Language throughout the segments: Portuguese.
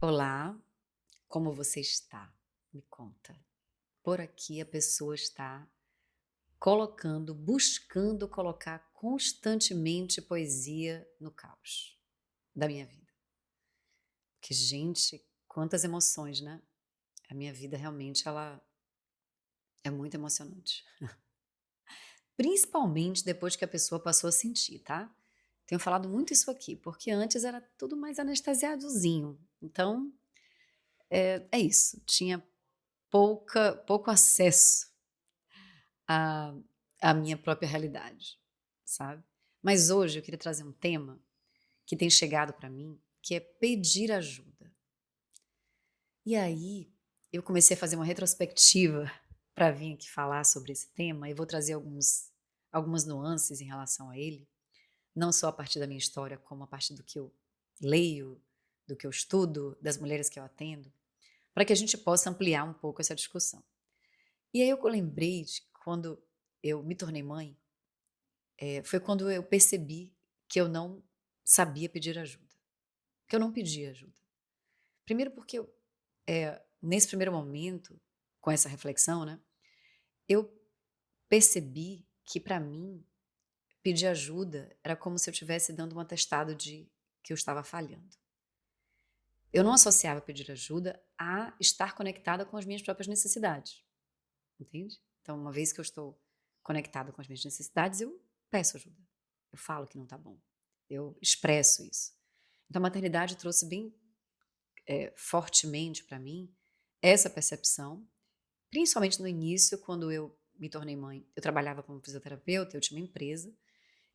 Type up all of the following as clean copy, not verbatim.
Olá, como você está? Me conta. Por aqui a pessoa está buscando colocar constantemente poesia no caos da minha vida. Que gente, quantas emoções, né? A minha vida realmente ela é muito emocionante. Principalmente depois que a pessoa passou a sentir, tá? Tenho falado muito isso aqui, porque antes era tudo mais anestesiadozinho. Então, é isso. Tinha pouco acesso a a minha própria realidade, sabe. Mas hoje eu queria trazer um tema que tem chegado para mim, que é pedir ajuda. E aí, eu comecei a fazer uma retrospectiva para vir aqui falar sobre esse tema e vou trazer algumas nuances em relação a ele, não só a partir da minha história, como a partir do que eu leio, do que eu estudo, das mulheres que eu atendo, para que a gente possa ampliar um pouco essa discussão. E aí eu lembrei de quando eu me tornei mãe. Foi quando eu percebi que eu não sabia pedir ajuda, que eu não pedia ajuda. Primeiro porque nesse primeiro momento, com essa reflexão, né, eu percebi que para mim pedir ajuda era como se eu estivesse dando um atestado de que eu estava falhando. Eu não associava pedir ajuda a estar conectada com as minhas próprias necessidades, entende? Então, uma vez que eu estou conectada com as minhas necessidades, eu peço ajuda. Eu falo que não está bom. Eu expresso isso. Então, a maternidade trouxe bem fortemente para mim essa percepção, principalmente no início, quando eu me tornei mãe. Eu trabalhava como fisioterapeuta, eu tinha uma empresa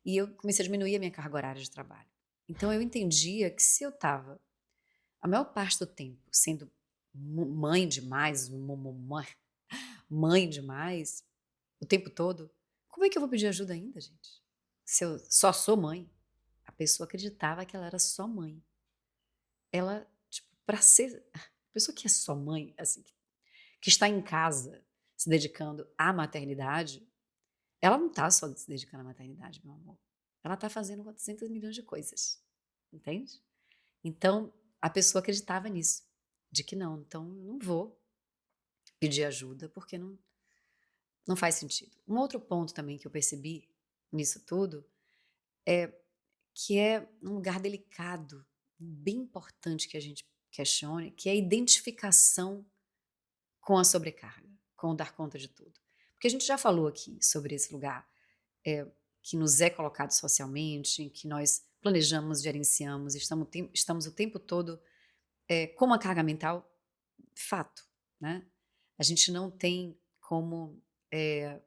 e eu comecei a diminuir a minha carga horária de trabalho. Então, eu entendia que se eu estava a maior parte do tempo sendo mãe demais, mãe demais, o tempo todo, como é que eu vou pedir ajuda ainda, gente? Se eu só sou mãe. A pessoa acreditava que ela era só mãe. Ela, tipo, para ser a pessoa que é só mãe, assim, que está em casa se dedicando à maternidade, ela não está só se dedicando à maternidade, meu amor. Ela está fazendo 400 milhões de coisas, entende? Então, a pessoa acreditava nisso, de que não, então não vou pedir ajuda, porque não faz sentido. Um outro ponto também que eu percebi nisso tudo é que é um lugar delicado, bem importante que a gente questione, que é a identificação com a sobrecarga, com o dar conta de tudo. Porque a gente já falou aqui sobre esse lugar eh, que nos é colocado socialmente, em que nós planejamos, gerenciamos, estamos o tempo todo com uma carga mental, fato, né? A gente não tem como eh,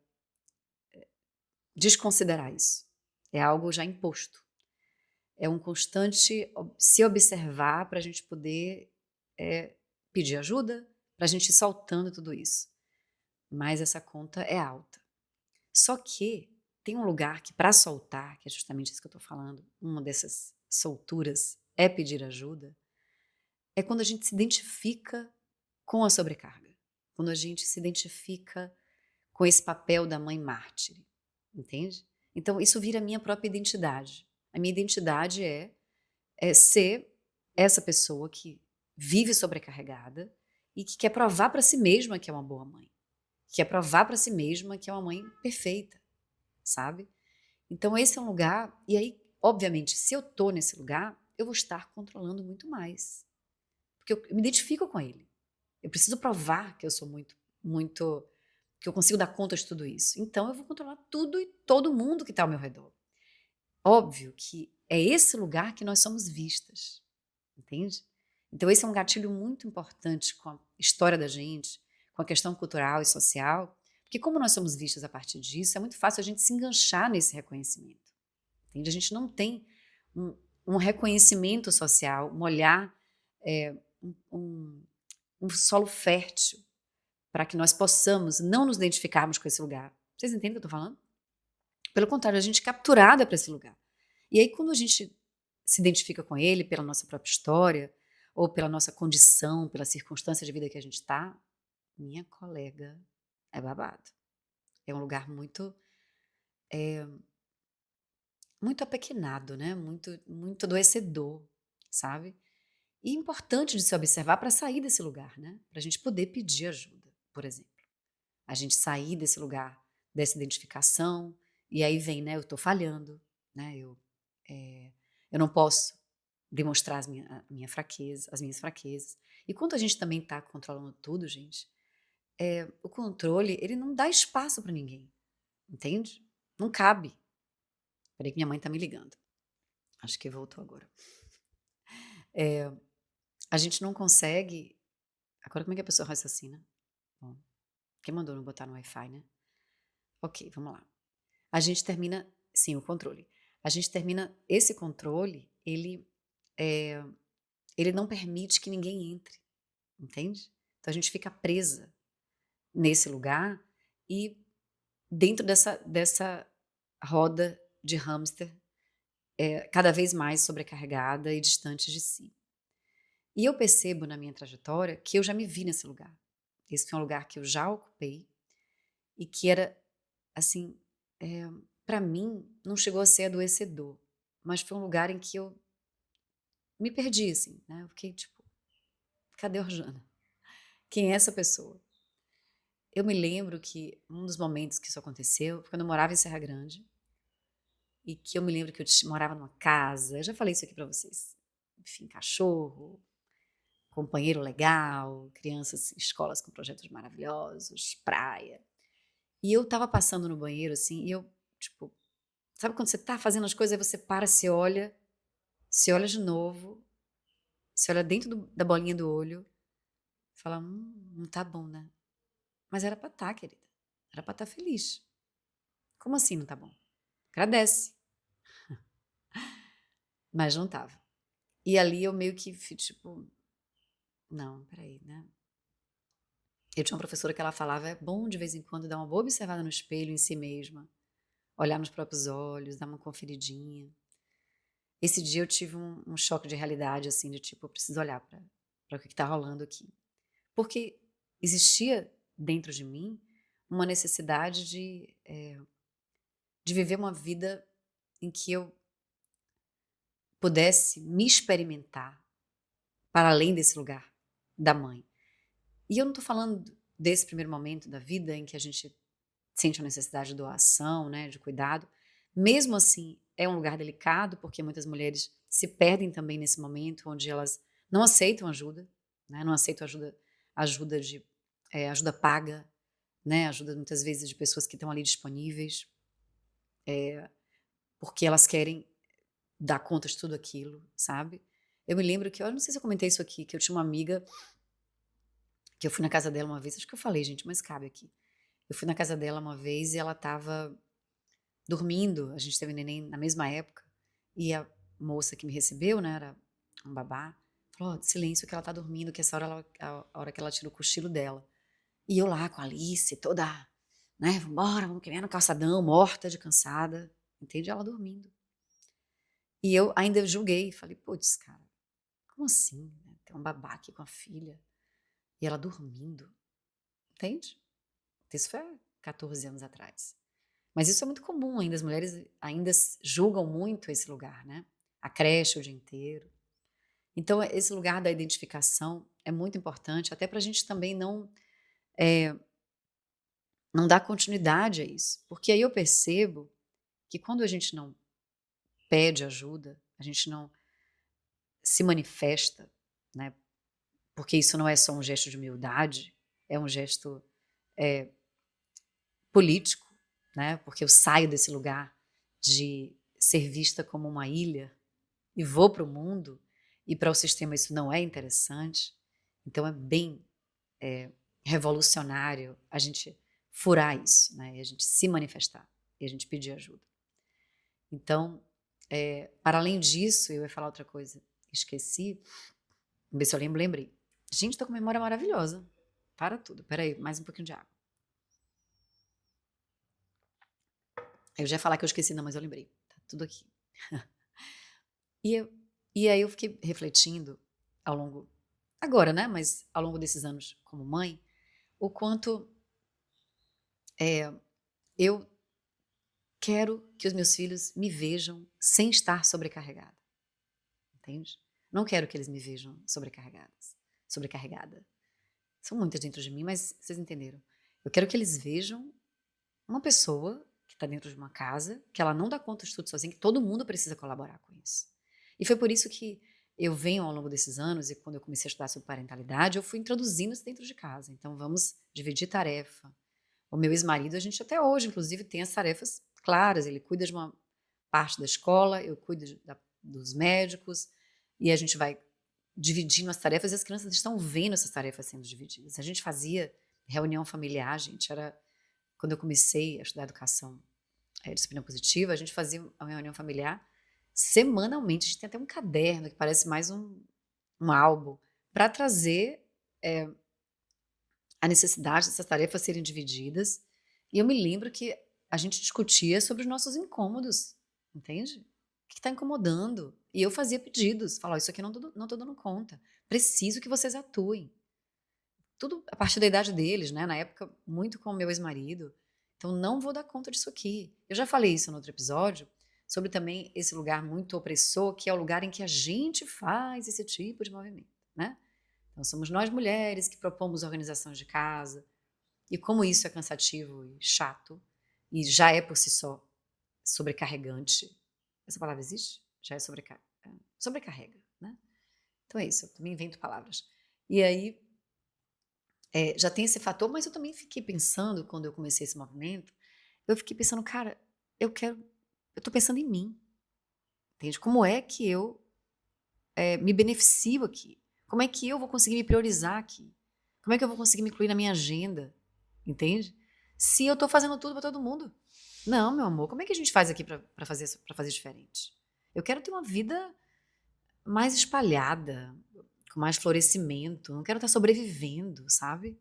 desconsiderar isso. É algo já imposto. É um constante se observar para a gente poder pedir ajuda, para a gente ir soltando tudo isso. Mas essa conta é alta. Só que tem um lugar que para soltar, que é justamente isso que eu estou falando, uma dessas solturas é pedir ajuda, é quando a gente se identifica com a sobrecarga, quando a gente se identifica com esse papel da mãe mártir, entende? Então isso vira a minha própria identidade. A minha identidade é ser essa pessoa que vive sobrecarregada e que quer provar para si mesma que é uma boa mãe, que quer provar para si mesma que é uma mãe perfeita, sabe? Então esse é um lugar, e aí, obviamente, se eu tô nesse lugar, eu vou estar controlando muito mais, porque eu me identifico com ele. Eu preciso provar que eu sou muito, que eu consigo dar conta de tudo isso. Então eu vou controlar tudo e todo mundo que está ao meu redor. Óbvio que é esse lugar que nós somos vistas, entende? Então esse é um gatilho muito importante com a história da gente, com a questão cultural e social, porque como nós somos vistas a partir disso, é muito fácil a gente se enganchar nesse reconhecimento, entende? A gente não tem um, um reconhecimento social, um olhar, um, um solo fértil para que nós possamos não nos identificarmos com esse lugar. Vocês entendem o que eu estou falando? Pelo contrário, a gente é capturada para esse lugar. E aí, quando a gente se identifica com ele pela nossa própria história, ou pela nossa condição, pela circunstância de vida que a gente está, minha colega, é babado. É um lugar muito apequenado, né? Muito adoecedor, sabe? E importante de se observar para sair desse lugar, né? Para a gente poder pedir ajuda, por exemplo. A gente sair desse lugar, dessa identificação, e aí vem, né? Eu estou falhando, né? Eu não posso demonstrar a minha fraqueza, as minhas fraquezas. E quando a gente também está controlando tudo, gente, o controle, ele não dá espaço para ninguém, entende? Não cabe. Peraí que minha mãe tá me ligando. Acho que voltou agora. É, a gente não consegue. Agora, como é que a pessoa raciocina? Bom, quem mandou não botar no Wi-Fi, né? Ok, vamos lá. A gente termina. Sim, o controle. A gente termina. Esse controle, ele não permite que ninguém entre, entende? Então a gente fica presa nesse lugar e dentro dessa roda de hamster, cada vez mais sobrecarregada e distante de si. E eu percebo na minha trajetória que eu já me vi nesse lugar. Esse foi um lugar que eu já ocupei e que era, assim, para mim, não chegou a ser adoecedor, mas foi um lugar em que eu me perdi, assim, né? Eu fiquei tipo, cadê a Orjana? Quem é essa pessoa? Eu me lembro que um dos momentos que isso aconteceu foi quando eu morava em Serra Grande e que eu me lembro que eu morava numa casa, eu já falei isso aqui para vocês, enfim, cachorro, companheiro legal, crianças, escolas com projetos maravilhosos, praia. E eu estava passando no banheiro, assim, e eu, tipo, sabe quando você tá fazendo as coisas, aí você para, se olha de novo, se olha dentro da bolinha do olho, fala, não tá bom, né? Mas era pra estar, querida. Era pra estar feliz. Como assim não tá bom? Agradece. Mas não tava. E ali eu meio que, tipo, não, peraí, né? Eu tinha uma professora que ela falava, é bom de vez em quando dar uma boa observada no espelho em si mesma, olhar nos próprios olhos, dar uma conferidinha. Esse dia eu tive um choque de realidade, assim, de tipo, eu preciso olhar para o que está rolando aqui. Porque existia dentro de mim uma necessidade de viver uma vida em que eu pudesse me experimentar para além desse lugar da mãe. E eu não estou falando desse primeiro momento da vida em que a gente sente a necessidade de doação, né, de cuidado. Mesmo assim, é um lugar delicado, porque muitas mulheres se perdem também nesse momento, onde elas não aceitam ajuda, né, não aceitam ajuda paga, né, ajuda muitas vezes de pessoas que estão ali disponíveis, porque elas querem dar conta de tudo aquilo, sabe? Eu me lembro que, eu não sei se eu comentei isso aqui, que eu tinha uma amiga, que eu fui na casa dela uma vez, acho que eu falei, gente, mas cabe aqui. Eu fui na casa dela uma vez e ela estava dormindo, a gente teve neném na mesma época, e a moça que me recebeu, né, era um babá, falou: "Ó, silêncio que ela tá dormindo, que essa hora a hora que ela tira o cochilo dela". E eu lá com a Alice toda, né, "Vambora, vamos caminhar no calçadão", morta de cansada, entende, ela dormindo. E eu ainda julguei, falei: "Puts, cara, como assim, né, tem um babá aqui com a filha, e ela dormindo", entende? Isso foi há 14 anos atrás. Mas isso é muito comum ainda, as mulheres ainda julgam muito esse lugar, né? A creche o dia inteiro. Então, esse lugar da identificação é muito importante, até para a gente também não dar continuidade a isso. Porque aí eu percebo que quando a gente não pede ajuda, a gente não se manifesta, né? Porque isso não é só um gesto de humildade, é um gesto político, né? Porque eu saio desse lugar de ser vista como uma ilha e vou para o mundo, e para o sistema isso não é interessante, então é bem revolucionário a gente furar isso, né? E a gente se manifestar, e a gente pedir ajuda. Então, para além disso, eu ia falar outra coisa, esqueci, vamos ver se eu lembrei. Gente, estou com memória maravilhosa. Para tudo, peraí, mais um pouquinho de água. Eu já ia falar que eu esqueci, não, mas eu lembrei. Tá tudo aqui. E aí eu fiquei refletindo ao longo, agora, né? Mas ao longo desses anos como mãe, o quanto eu quero que os meus filhos me vejam sem estar sobrecarregada, entende? Não quero que eles me vejam sobrecarregada. São muitas dentro de mim, mas vocês entenderam. Eu quero que eles vejam uma pessoa que está dentro de uma casa, que ela não dá conta de tudo sozinha, que todo mundo precisa colaborar com isso. E foi por isso que eu venho ao longo desses anos, e quando eu comecei a estudar sobre parentalidade, eu fui introduzindo isso dentro de casa. Então vamos dividir tarefa. O meu ex-marido, a gente até hoje, inclusive, tem as tarefas claras. Ele cuida de uma parte da escola, eu cuido dos médicos, e a gente vai dividindo as tarefas, e as crianças estão vendo essas tarefas sendo divididas. A gente fazia reunião familiar, gente, era quando eu comecei a estudar educação, disciplina positiva, a gente fazia uma reunião familiar semanalmente. A gente tem até um caderno que parece mais um álbum para trazer a necessidade dessas tarefas serem divididas. E eu me lembro que a gente discutia sobre os nossos incômodos, entende? O que está incomodando? E eu fazia pedidos, falava, isso aqui eu não tô dando conta, preciso que vocês atuem. Tudo a partir da idade deles, né? Na época, muito com o meu ex-marido. Então, não vou dar conta disso aqui. Eu já falei isso no outro episódio, sobre também esse lugar muito opressor, que é o lugar em que a gente faz esse tipo de movimento, né? Então, somos nós mulheres que propomos organizações de casa, e como isso é cansativo e chato, e já é por si só sobrecarregante. Essa palavra existe? Já é sobrecarrega, né? Então é isso, eu também invento palavras. E aí, já tem esse fator, mas eu também fiquei pensando, quando eu comecei esse movimento, eu fiquei pensando, cara, eu tô pensando em mim, entende? Como é que eu me beneficio aqui? Como é que eu vou conseguir me priorizar aqui? Como é que eu vou conseguir me incluir na minha agenda? Entende? Se eu tô fazendo tudo para todo mundo. Não, meu amor, como é que a gente faz aqui para fazer diferente? Eu quero ter uma vida mais espalhada, com mais florescimento. Não quero estar sobrevivendo, sabe?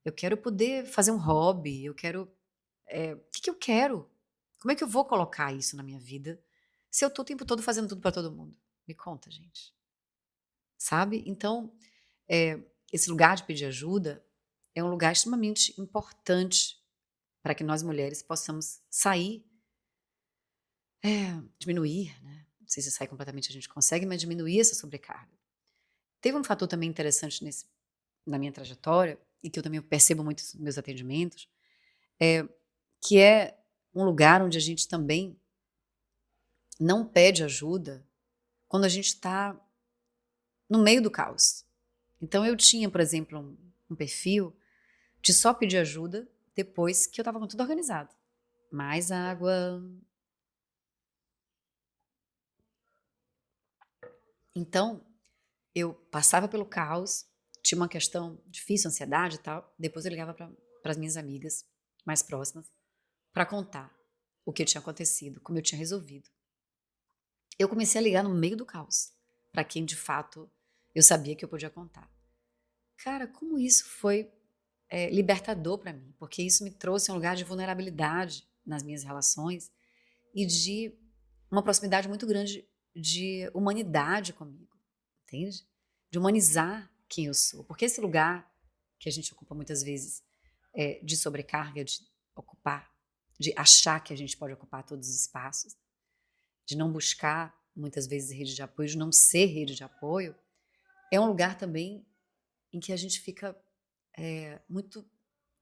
Eu quero poder fazer um hobby. Eu quero. O que eu quero? Como é que eu vou colocar isso na minha vida se eu tô o tempo todo fazendo tudo para todo mundo? Me conta, gente. Sabe? Então, esse lugar de pedir ajuda é um lugar extremamente importante para que nós mulheres possamos sair, diminuir, né? Não sei se sair completamente a gente consegue, mas diminuir essa sobrecarga. Teve um fator também interessante na minha trajetória, e que eu também percebo muito nos meus atendimentos, que é um lugar onde a gente também não pede ajuda quando a gente está no meio do caos. Então eu tinha, por exemplo, um perfil de só pedir ajuda depois que eu estava com tudo organizado. Mais água. Então, eu passava pelo caos, tinha uma questão difícil, ansiedade e tal. Depois eu ligava para as minhas amigas mais próximas para contar o que tinha acontecido, como eu tinha resolvido. Eu comecei a ligar no meio do caos, para quem de fato eu sabia que eu podia contar. Cara, como isso foi libertador para mim, porque isso me trouxe um lugar de vulnerabilidade nas minhas relações e de uma proximidade muito grande de humanidade comigo, entende? De humanizar quem eu sou. Porque esse lugar que a gente ocupa muitas vezes de sobrecarga, de ocupar, de achar que a gente pode ocupar todos os espaços, de não buscar muitas vezes rede de apoio, de não ser rede de apoio, é um lugar também em que a gente fica muito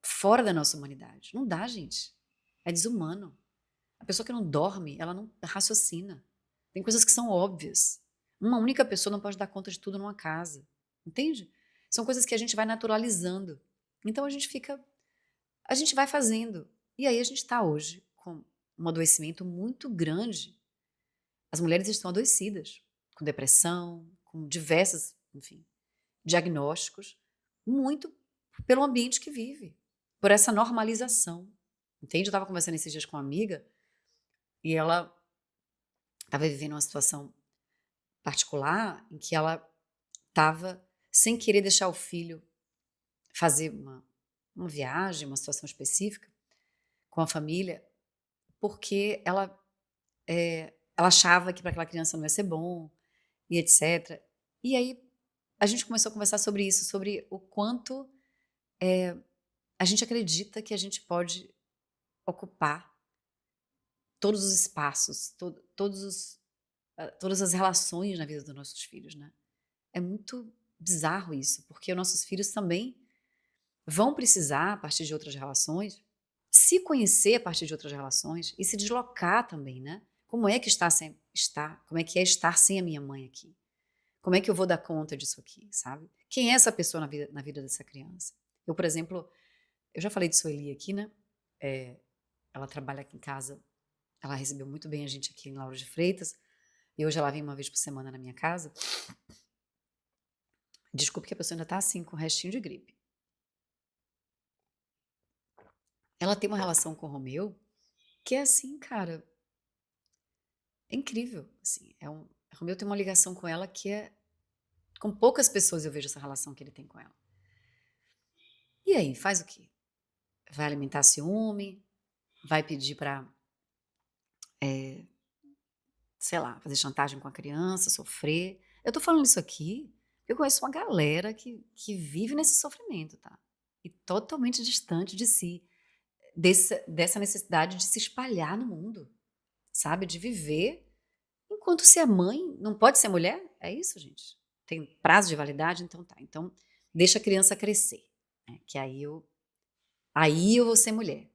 fora da nossa humanidade. Não dá, gente. É desumano. A pessoa que não dorme, ela não raciocina. Tem coisas que são óbvias. Uma única pessoa não pode dar conta de tudo numa casa. Entende? São coisas que a gente vai naturalizando. Então a gente vai fazendo. E aí a gente está hoje com um adoecimento muito grande. As mulheres estão adoecidas, com depressão, com diversos, enfim, diagnósticos, muito pelo ambiente que vive, por essa normalização. Entende? Eu estava conversando esses dias com uma amiga e ela estava vivendo uma situação particular em que ela estava sem querer deixar o filho fazer uma viagem, uma situação específica com a família, porque ela achava que para aquela criança não ia ser bom e etc. E aí a gente começou a conversar sobre isso, sobre o quanto a gente acredita que a gente pode ocupar todos os espaços, todos os todas as relações na vida dos nossos filhos, né. É muito bizarro isso, porque os nossos filhos também vão precisar, a partir de outras relações, se conhecer a partir de outras relações e se deslocar também, né. Como é que é estar sem a minha mãe aqui? Como é que eu vou dar conta disso aqui, sabe? Quem é essa pessoa na vida dessa criança? Eu, por exemplo, eu já falei de Sueli aqui, né, eh, ela trabalha aqui em casa, ela recebeu muito bem a gente aqui em Lauro de Freitas, e hoje ela vem uma vez por semana na minha casa. Desculpe que a pessoa ainda tá assim, com o restinho de gripe. Ela tem uma relação com o Romeu que é assim, cara, é incrível, assim, o Romeu tem uma ligação com ela que com poucas pessoas eu vejo essa relação que ele tem com ela. E aí, faz o quê? Vai alimentar ciúme, vai pedir pra, eh, sei lá, fazer chantagem com a criança, sofrer. Eu tô falando isso aqui, eu conheço uma galera que vive nesse sofrimento, tá, e totalmente distante de si, dessa necessidade de se espalhar no mundo, sabe, de viver enquanto se é mãe não pode ser mulher? É isso, gente? Tem prazo de validade? Então tá, então deixa a criança crescer, né, que aí eu vou ser mulher.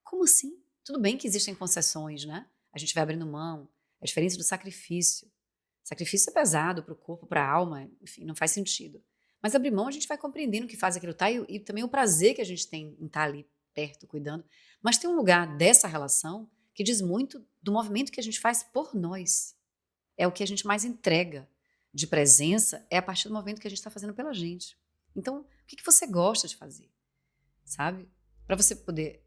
Como assim? Tudo bem que existem concessões, né, a gente vai abrindo mão, é diferente do sacrifício. Sacrifício é pesado para o corpo, para a alma, enfim, não faz sentido. Mas abrir mão a gente vai compreendendo o que faz aquilo tá e também o prazer que a gente tem em estar ali perto, cuidando. Mas tem um lugar dessa relação que diz muito do movimento que a gente faz por nós. É o que a gente mais entrega de presença, é a partir do momento que a gente está fazendo pela gente. Então, o que você gosta de fazer, sabe? Para você poder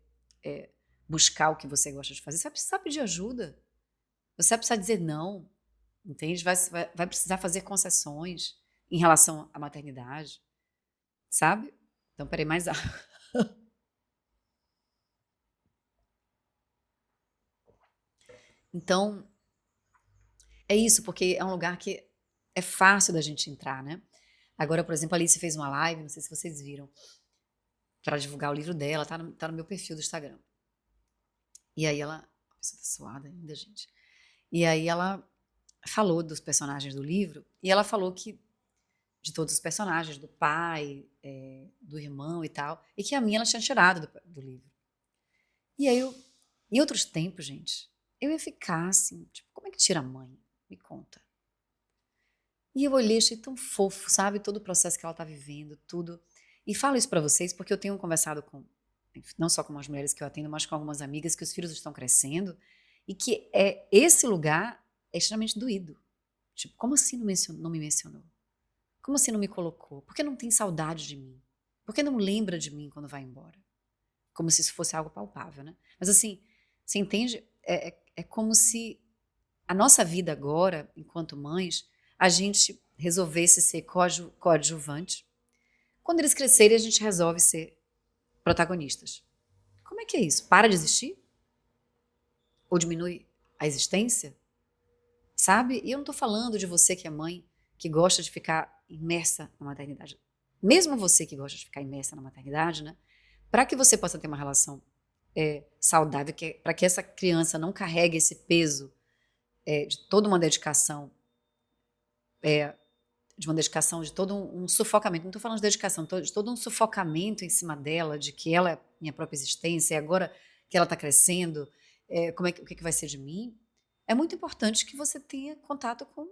buscar o que você gosta de fazer, você vai precisar pedir ajuda. Você vai precisar dizer não, entende? Vai precisar fazer concessões em relação à maternidade, sabe? Então, peraí, mais Então, é isso, porque é um lugar que é fácil da gente entrar, né? Agora, por exemplo, a Alice fez uma live, não sei se vocês viram, para divulgar o livro dela, tá no meu perfil do Instagram. E aí ela. A pessoa tá suada ainda, gente. E aí ela falou dos personagens do livro, e ela falou que de todos os personagens, do pai, do irmão e tal, e que a minha ela tinha tirado do livro. E aí em outros tempos, gente, eu ia ficar assim, tipo, como é que tira a mãe? Me conta. E eu olhei, achei tão fofo, sabe, todo o processo que ela tá vivendo, tudo. E falo isso pra vocês porque eu tenho conversado não só com as mulheres que eu atendo, mas com algumas amigas que os filhos estão crescendo e que esse lugar é extremamente doído. Tipo, como assim não me mencionou? Como assim não me colocou? Por que não tem saudade de mim? Por que não lembra de mim quando vai embora? Como se isso fosse algo palpável, né? Mas assim, você entende? É como se a nossa vida agora, enquanto mães, a gente resolvesse ser coadjuvante. Quando eles crescerem, a gente resolve ser protagonistas. Como é que é isso? Para de existir? Ou diminui a existência? Sabe? E eu não estou falando de você que é mãe, que gosta de ficar imersa na maternidade. Mesmo você que gosta de ficar imersa na maternidade, né? Para que você possa ter uma relação saudável, para que essa criança não carregue esse peso de toda uma dedicação, de todo um sufocamento. Não estou falando de dedicação, de todo um sufocamento em cima dela, de que ela é minha própria existência, e agora que ela está crescendo, o que vai ser de mim? É muito importante que você tenha contato com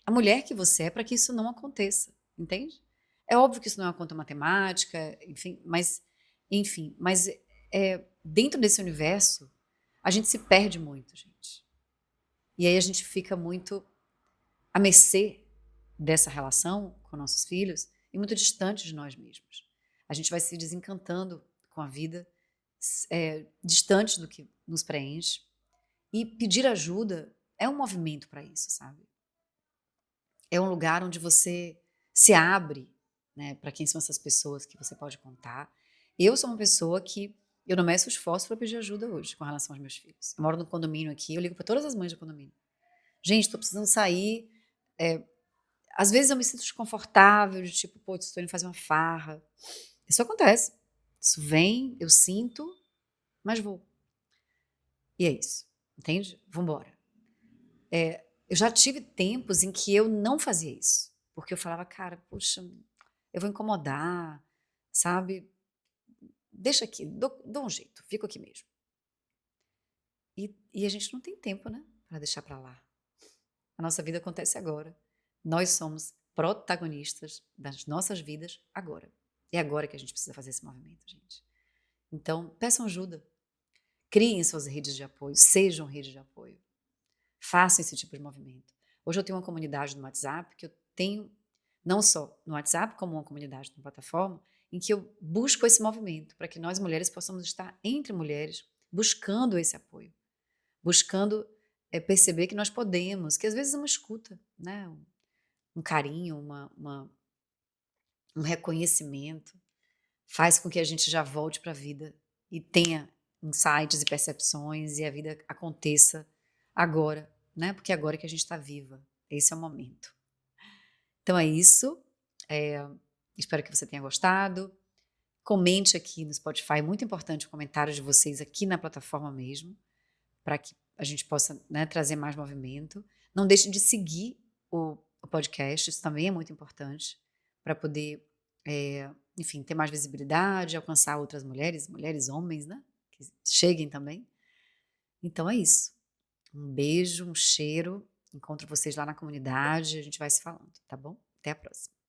a mulher que você é para que isso não aconteça, entende? É óbvio que isso não é uma conta matemática, enfim, mas dentro desse universo a gente se perde muito, gente. E aí a gente fica muito à mercê dessa relação com nossos filhos e muito distante de nós mesmos. A gente vai se desencantando com a vida, distante do que nos preenche. E pedir ajuda é um movimento para isso, sabe? É um lugar onde você se abre, né, para quem são essas pessoas que você pode contar. Eu sou uma pessoa que eu não meço esforço para pedir ajuda hoje com relação aos meus filhos. Eu moro no condomínio aqui, eu ligo para todas as mães do condomínio. Gente, estou precisando sair. Às vezes eu me sinto desconfortável, de tipo, pô, estou indo fazer uma farra. Isso acontece. Isso vem, eu sinto, mas vou. E é isso, entende? Vambora. Eu já tive tempos em que eu não fazia isso, porque eu falava: "Cara, poxa, eu vou incomodar, sabe, deixa aqui, dou um jeito, fico aqui mesmo". E a gente não tem tempo, né, pra deixar pra lá. A nossa vida acontece agora. Nós somos protagonistas das nossas vidas agora. É agora que a gente precisa fazer esse movimento, gente. Então, peçam ajuda, criem suas redes de apoio, sejam redes de apoio, façam esse tipo de movimento. Hoje eu tenho uma comunidade no WhatsApp que eu tenho, não só no WhatsApp, como uma comunidade na plataforma, em que eu busco esse movimento, para que nós mulheres possamos estar entre mulheres, buscando esse apoio, buscando perceber que nós podemos, que às vezes uma escuta, né, um carinho, um reconhecimento, faz com que a gente já volte para a vida e tenha insights e percepções e a vida aconteça agora, né, porque é agora que a gente está viva, esse é o momento. Então é isso, eh, espero que você tenha gostado, comente aqui no Spotify, é muito importante o comentário de vocês aqui na plataforma mesmo, para que a gente possa, né, trazer mais movimento. Não deixe de seguir o podcast, isso também é muito importante, para poder, enfim, ter mais visibilidade, alcançar outras mulheres, homens, né, que cheguem também. Então é isso. Um beijo, um cheiro, encontro vocês lá na comunidade, a gente vai se falando, tá bom? Até a próxima.